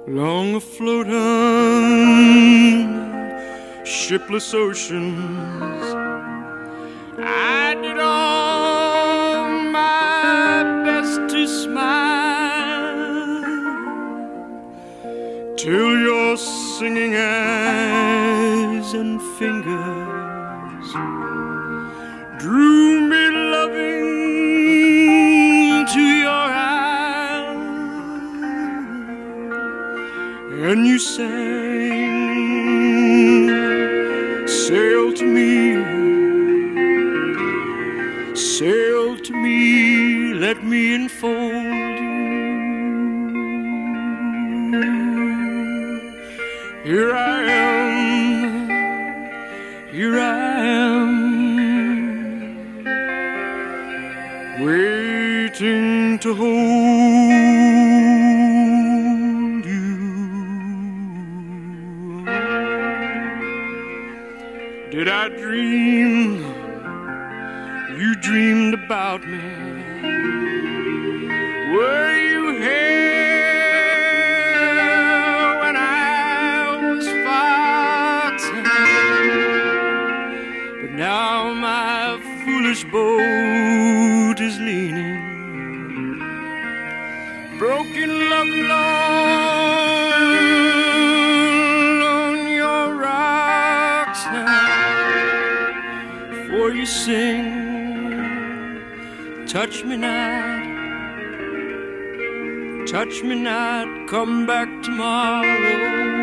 long afloat on shipless oceans. I did all my best to smile till your singing eyes and fingers drew me loving to your eyes, and you sang, sail to me, sail to me, let me enfold you. Here I am, here I am, waiting to hold you. Did I dream you dreamed about me? Were you here when I was fighting? But now my foolish boat is leaning, broken love alone on your rocks now. For you sing, touch me not, come back tomorrow.